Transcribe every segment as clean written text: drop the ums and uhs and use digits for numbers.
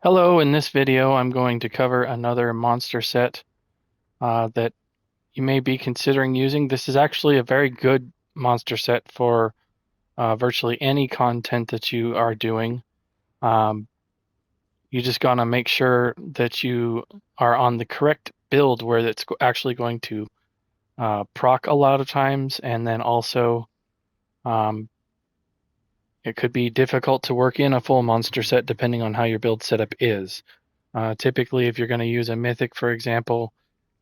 Hello, in this video I'm going to cover another monster set that you may be considering using. This is actually a very good monster set for virtually any content that you are doing. Um, you just gotta make sure that you are on the correct build where it's actually going to proc a lot of times, and then also um, it could be difficult to work in a full monster set depending on how your build setup is. Typically, if you're going to use a mythic, for example,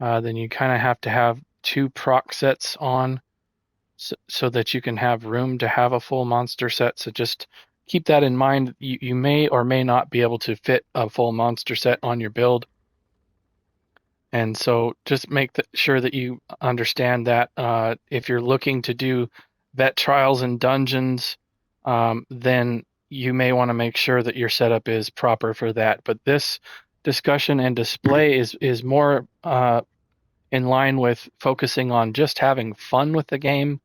then you kind of have to have two proc sets on so that you can have room to have a full monster set. So just keep that in mind. You may or may not be able to fit a full monster set on your build. And so just make sure that you understand that if you're looking to do vet trials and dungeons, then you may want to make sure that your setup is proper for that. But this discussion and display is more in line with focusing on just having fun with the game,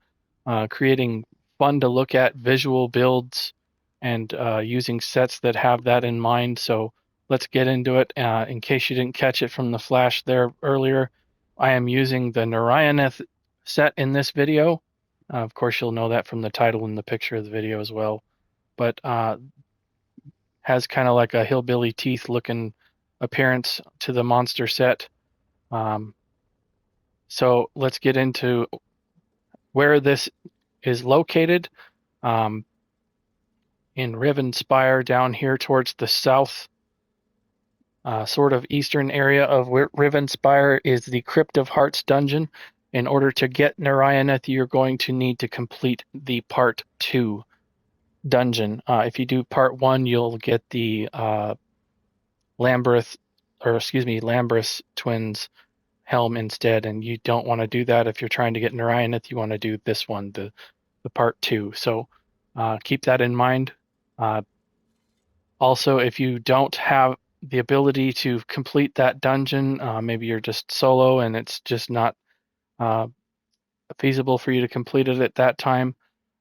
creating fun to look at visual builds, and using sets that have that in mind. So let's get into it. In case you didn't catch it from the flash there earlier, I am using the Nerien'eth set in this video. Of course, you'll know that from the title and the picture of the video as well. But has kind of like a hillbilly teeth looking appearance to the monster set. Um, so let's get into where this is located. Um, in Rivenspire down here towards the south, sort of eastern area of Rivenspire is the Crypt of Hearts dungeon. In order to get Nerien'eth, you're going to need to complete the Part 2 dungeon. If you do Part 1, you'll get the Lambrus twins helm instead, and you don't want to do that if you're trying to get Nerien'eth. You want to do this one, the Part 2. So keep that in mind. Uh, Also, if you don't have the ability to complete that dungeon, maybe you're just solo and it's just not uh, feasible for you to complete it at that time,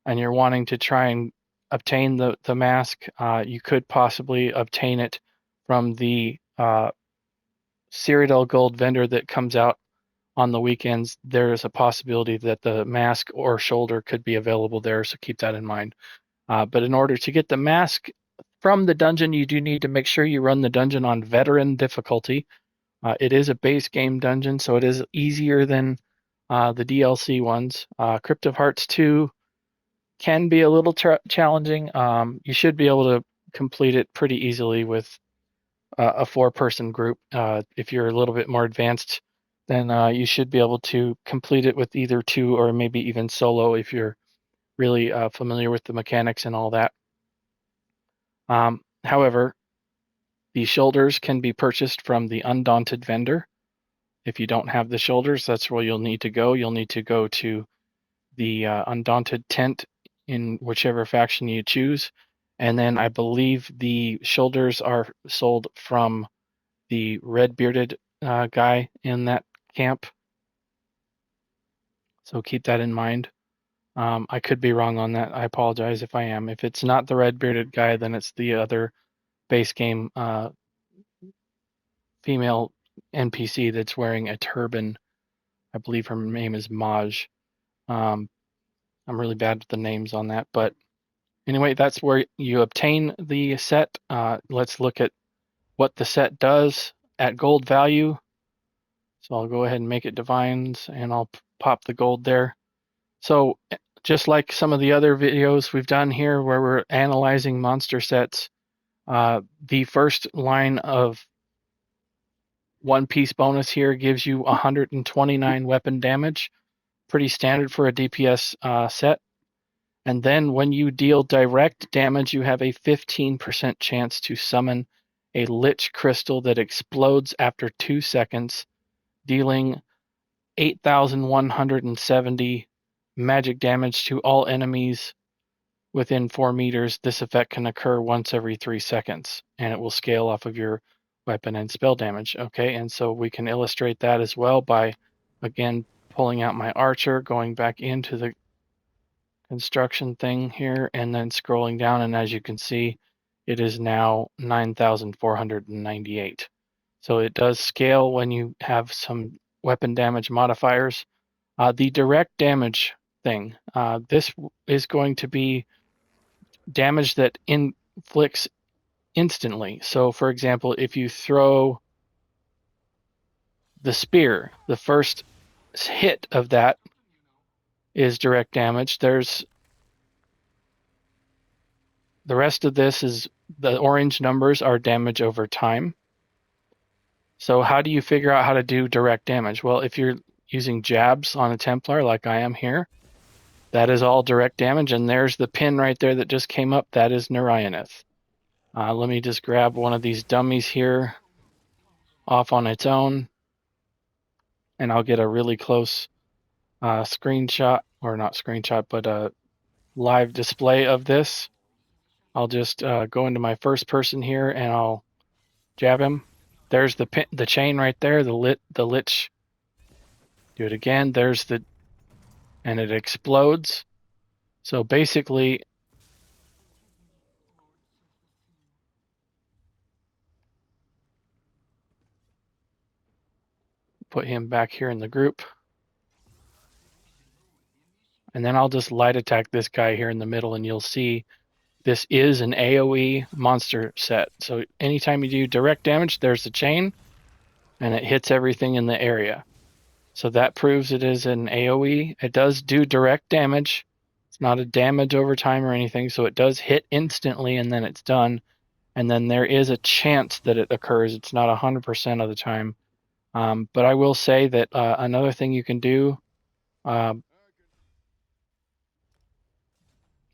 and you're wanting to try and obtain the mask, you could possibly obtain it from the Cyrodiil Gold vendor that comes out on the weekends. There is a possibility that the mask or shoulder could be available there, so keep that in mind. But in order to get the mask from the dungeon, you do need to make sure you run the dungeon on veteran difficulty. It is a base game dungeon, so it is easier than the DLC ones. Crypt of Hearts II can be a little challenging. You should be able to complete it pretty easily with a four-person group. If you're a little bit more advanced, then you should be able to complete it with either two or maybe even solo if you're really familiar with the mechanics and all that. However, the shoulders can be purchased from the Undaunted vendor. If you don't have the shoulders, that's where you'll need to go. You'll need to go to the Undaunted tent in whichever faction you choose. And then I believe the shoulders are sold from the red bearded guy in that camp. So keep that in mind. I could be wrong on that. I apologize if I am. If it's not the red bearded guy, then it's the other base game female NPC that's wearing a turban. I believe her name is Maj. Um, I'm really bad with the names on that, but anyway, that's where you obtain the set. Let's look at what the set does at gold value. So I'll go ahead and make it divines, and I'll pop the gold there. So just like some of the other videos we've done here where we're analyzing monster sets, the first line of one piece bonus here gives you 129 weapon damage, pretty standard for a DPS set. And then when you deal direct damage, you have a 15% chance to summon a Lich Crystal that explodes after 2 seconds, dealing 8,170 magic damage to all enemies within 4 meters. This effect can occur once every 3 seconds, and it will scale off of your weapon and spell damage. Okay, and so we can illustrate that as well by, again, pulling out my archer, going back into the construction thing here, and then scrolling down, and as you can see, it is now 9,498. So it does scale when you have some weapon damage modifiers. The direct damage thing, this is going to be damage that inflicts instantly. So for example, if you throw the spear, the first hit of that is direct damage. There's the rest of this is the orange numbers are damage over time. So how do you figure out how to do direct damage? Well, if you're using jabs on a Templar like I am here, that is all direct damage, and there's the pin right there that just came up. That is Nerien'eth. Let me just grab one of these dummies here off on its own, and I'll get a really close screenshot, or not screenshot, but a live display of this. I'll just go into my first person here, and I'll jab him. There's the pin, the chain right there, the lich. Do it again. There's the, and it explodes. So basically, put him back here in the group. And then I'll just light attack this guy here in the middle, and you'll see this is an AoE monster set. So anytime you do direct damage, there's the chain, and it hits everything in the area. So that proves it is an AoE. It does do direct damage. It's not a damage over time or anything, so it does hit instantly, and then it's done. And then there is a chance that it occurs. It's not 100% of the time. But I will say that another thing you can do,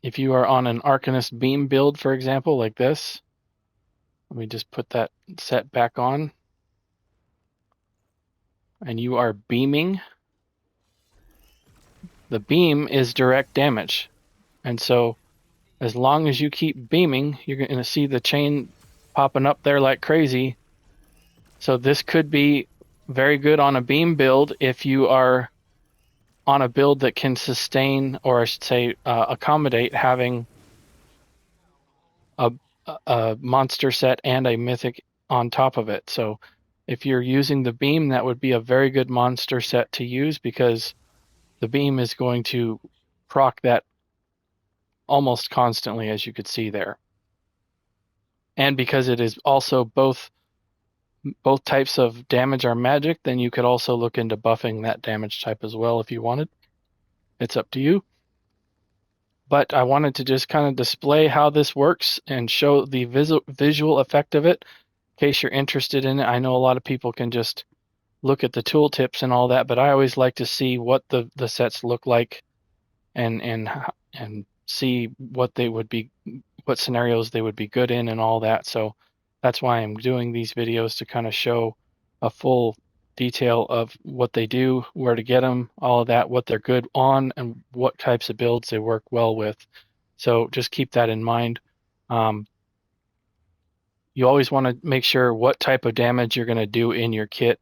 if you are on an Arcanist beam build, for example, like this, let me just put that set back on, and you are beaming, the beam is direct damage. And so as long as you keep beaming, you're going to see the chain popping up there like crazy. So this could be very good on a beam build if you are on a build that can sustain, or I should say accommodate having a monster set and a mythic on top of it. So if you're using the beam, that would be a very good monster set to use, because the beam is going to proc that almost constantly, as you could see there. And because it is also both types of damage are magic, then you could also look into buffing that damage type as well if you wanted. It's up to you. But I wanted to just kind of display how this works and show the visual effect of it in case you're interested in it. I know a lot of people can just look at the tooltips and all that, but I always like to see what the sets look like and see what they would be, what scenarios they would be good in and all that. So that's why I'm doing these videos, to kind of show a full detail of what they do, where to get them, all of that, what they're good on, and what types of builds they work well with. So just keep that in mind. You always want to make sure what type of damage you're going to do in your kit,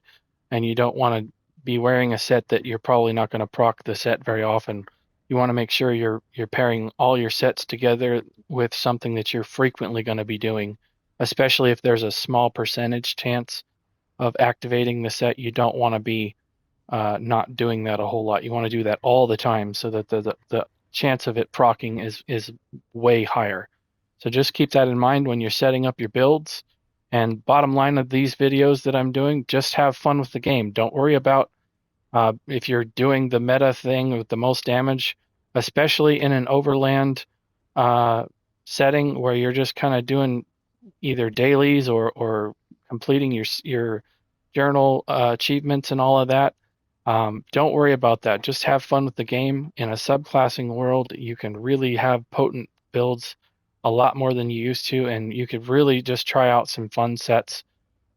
and you don't want to be wearing a set that you're probably not going to proc the set very often. You want to make sure you're pairing all your sets together with something that you're frequently going to be doing, especially if there's a small percentage chance of activating the set. You don't want to be not doing that a whole lot. You want to do that all the time, so that the chance of it proccing is way higher. So just keep that in mind when you're setting up your builds. And bottom line of these videos that I'm doing, just have fun with the game. Don't worry about if you're doing the meta thing with the most damage, especially in an overland setting where you're just kind of doing either dailies or completing your journal achievements and all of that. Don't worry about that. Just have fun with the game. In a subclassing world, you can really have potent builds a lot more than you used to, and you could really just try out some fun sets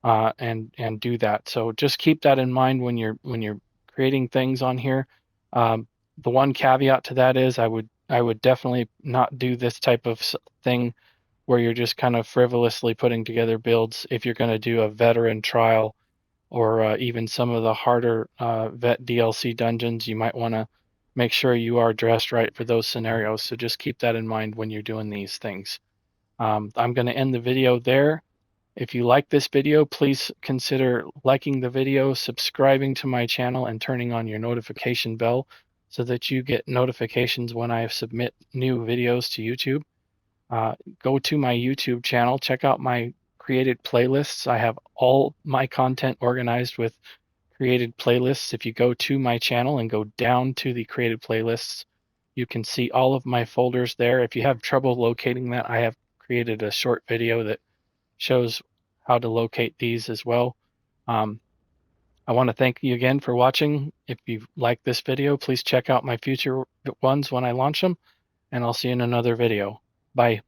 and do that. So just keep that in mind when you're creating things on here. The one caveat to that is I would definitely not do this type of thing where you're just kind of frivolously putting together builds. If you're going to do a veteran trial, or even some of the harder vet DLC dungeons, you might want to make sure you are dressed right for those scenarios. So just keep that in mind when you're doing these things. I'm going to end the video there. If you like this video, please consider liking the video, subscribing to my channel, and turning on your notification bell so that you get notifications when I submit new videos to YouTube. Go to my YouTube channel, check out my created playlists. I have all my content organized with created playlists. If you go to my channel and go down to the created playlists, you can see all of my folders there. If you have trouble locating that, I have created a short video that shows how to locate these as well. I want to thank you again for watching. If you like this video, please check out my future ones when I launch them, and I'll see you in another video. Bye.